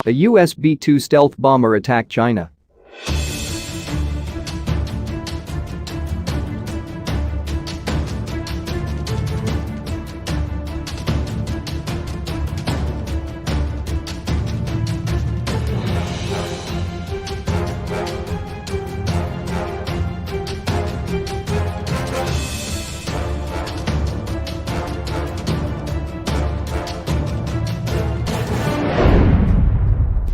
A US B-2 stealth bomber attacked China.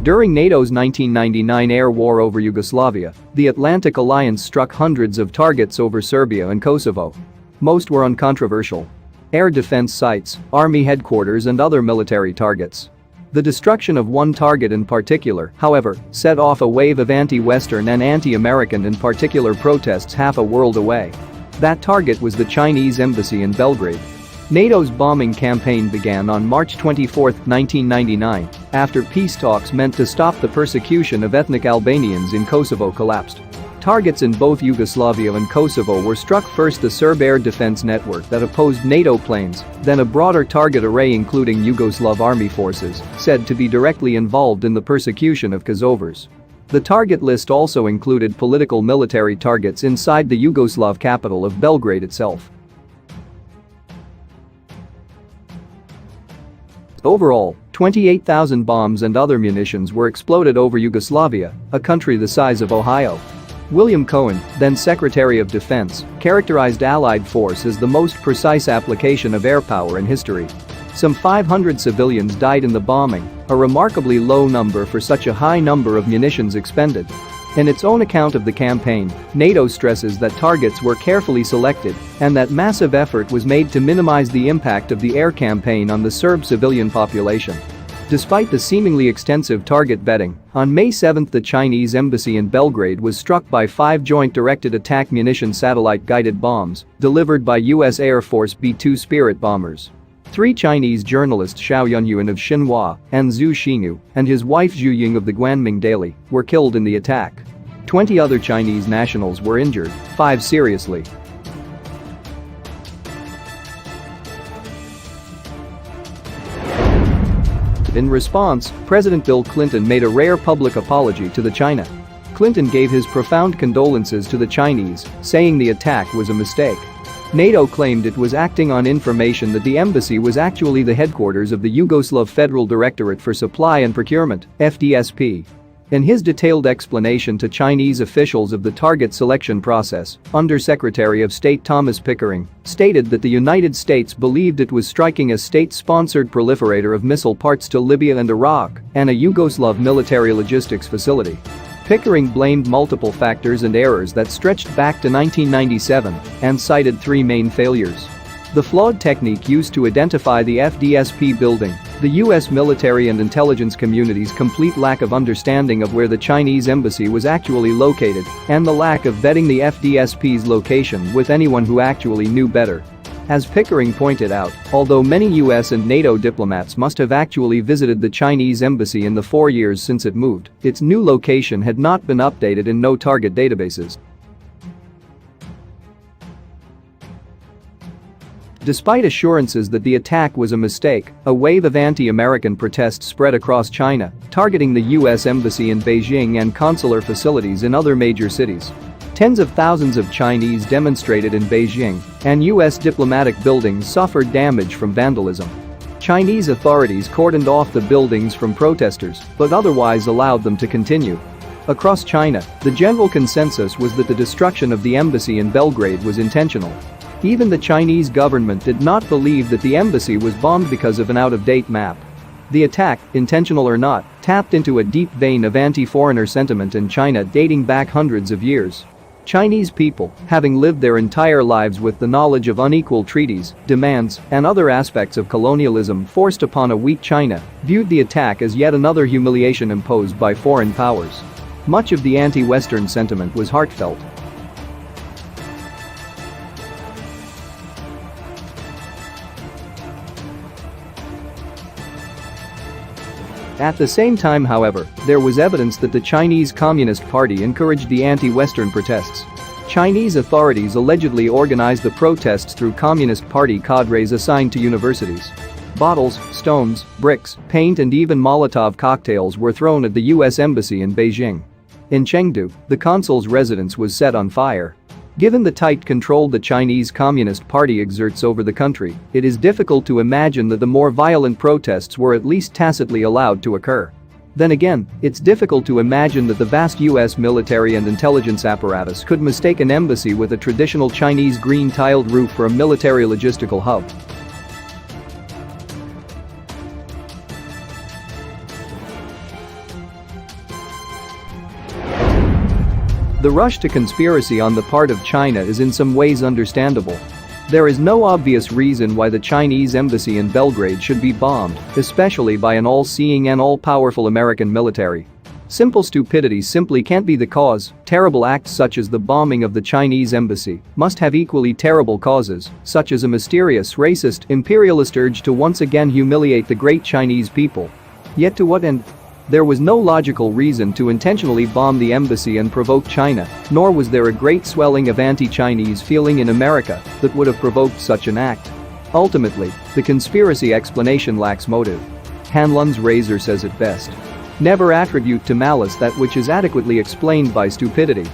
During NATO's 1999 air war over Yugoslavia, the Atlantic Alliance struck hundreds of targets over Serbia and Kosovo. Most were uncontroversial. Air defense sites, army headquarters and other military targets. The destruction of one target in particular, however, set off a wave of anti-Western and anti-American in particular protests half a world away. That target was the Chinese embassy in Belgrade. NATO's bombing campaign began on March 24, 1999, after peace talks meant to stop the persecution of ethnic Albanians in Kosovo collapsed. Targets in both Yugoslavia and Kosovo were struck, first the Serb air defense network that opposed NATO planes, then a broader target array including Yugoslav army forces, said to be directly involved in the persecution of Kosovars. The target list also included political military targets inside the Yugoslav capital of Belgrade itself. Overall, 28,000 bombs and other munitions were exploded over Yugoslavia, a country the size of Ohio. William Cohen, then Secretary of Defense, characterized Allied force as the most precise application of air power in history. Some 500 civilians died in the bombing, a remarkably low number for such a high number of munitions expended. In its own account of the campaign, NATO stresses that targets were carefully selected and that massive effort was made to minimize the impact of the air campaign on the Serb civilian population. Despite the seemingly extensive target vetting, on May 7 the Chinese embassy in Belgrade was struck by 5 joint directed attack munition satellite-guided bombs delivered by US Air Force B-2 Spirit bombers. 3 Chinese journalists Xiao Yunyuan of Xinhua and Zhu Xinyu and his wife Zhu Ying of the Guanming Daily were killed in the attack. 20 other Chinese nationals were injured, 5 seriously. In response, President Bill Clinton made a rare public apology to the China. Clinton gave his profound condolences to the Chinese, saying the attack was a mistake. NATO claimed it was acting on information that the embassy was actually the headquarters of the Yugoslav Federal Directorate for Supply and Procurement, FDSP. In his detailed explanation to Chinese officials of the target selection process, Undersecretary of State Thomas Pickering stated that the United States believed it was striking a state-sponsored proliferator of missile parts to Libya and Iraq and a Yugoslav military logistics facility. Pickering blamed multiple factors and errors that stretched back to 1997 and cited 3 main failures. The flawed technique used to identify the FDSP building, the US military and intelligence community's complete lack of understanding of where the Chinese embassy was actually located, and the lack of vetting the FDSP's location with anyone who actually knew better. As Pickering pointed out, although many US and NATO diplomats must have actually visited the Chinese embassy in the 4 years since it moved, its new location had not been updated in no target databases. Despite assurances that the attack was a mistake, a wave of anti-American protests spread across China, targeting the US embassy in Beijing and consular facilities in other major cities. Tens of thousands of Chinese demonstrated in Beijing, and US diplomatic buildings suffered damage from vandalism. Chinese authorities cordoned off the buildings from protesters, but otherwise allowed them to continue. Across China, the general consensus was that the destruction of the embassy in Belgrade was intentional. Even the Chinese government did not believe that the embassy was bombed because of an out-of-date map. The attack, intentional or not, tapped into a deep vein of anti-foreigner sentiment in China dating back hundreds of years. Chinese people, having lived their entire lives with the knowledge of unequal treaties, demands, and other aspects of colonialism forced upon a weak China, viewed the attack as yet another humiliation imposed by foreign powers. Much of the anti-Western sentiment was heartfelt. At the same time, however, there was evidence that the Chinese Communist Party encouraged the anti-Western protests. Chinese authorities allegedly organized the protests through Communist Party cadres assigned to universities. Bottles, stones, bricks, paint and even Molotov cocktails were thrown at the US Embassy in Beijing. In Chengdu, the consul's residence was set on fire. Given the tight control the Chinese Communist Party exerts over the country, it is difficult to imagine that the more violent protests were at least tacitly allowed to occur. Then again, it's difficult to imagine that the vast US military and intelligence apparatus could mistake an embassy with a traditional Chinese green-tiled roof for a military logistical hub. The rush to conspiracy on the part of China is in some ways understandable. There is no obvious reason why the Chinese embassy in Belgrade should be bombed, especially by an all-seeing and all-powerful American military. Simple stupidity simply can't be the cause. Terrible acts such as the bombing of the Chinese embassy must have equally terrible causes, such as a mysterious, racist, imperialist urge to once again humiliate the great Chinese people. Yet to what end? There was no logical reason to intentionally bomb the embassy and provoke China, nor was there a great swelling of anti-Chinese feeling in America that would have provoked such an act. Ultimately, the conspiracy explanation lacks motive. Hanlon's razor says it best. Never attribute to malice that which is adequately explained by stupidity.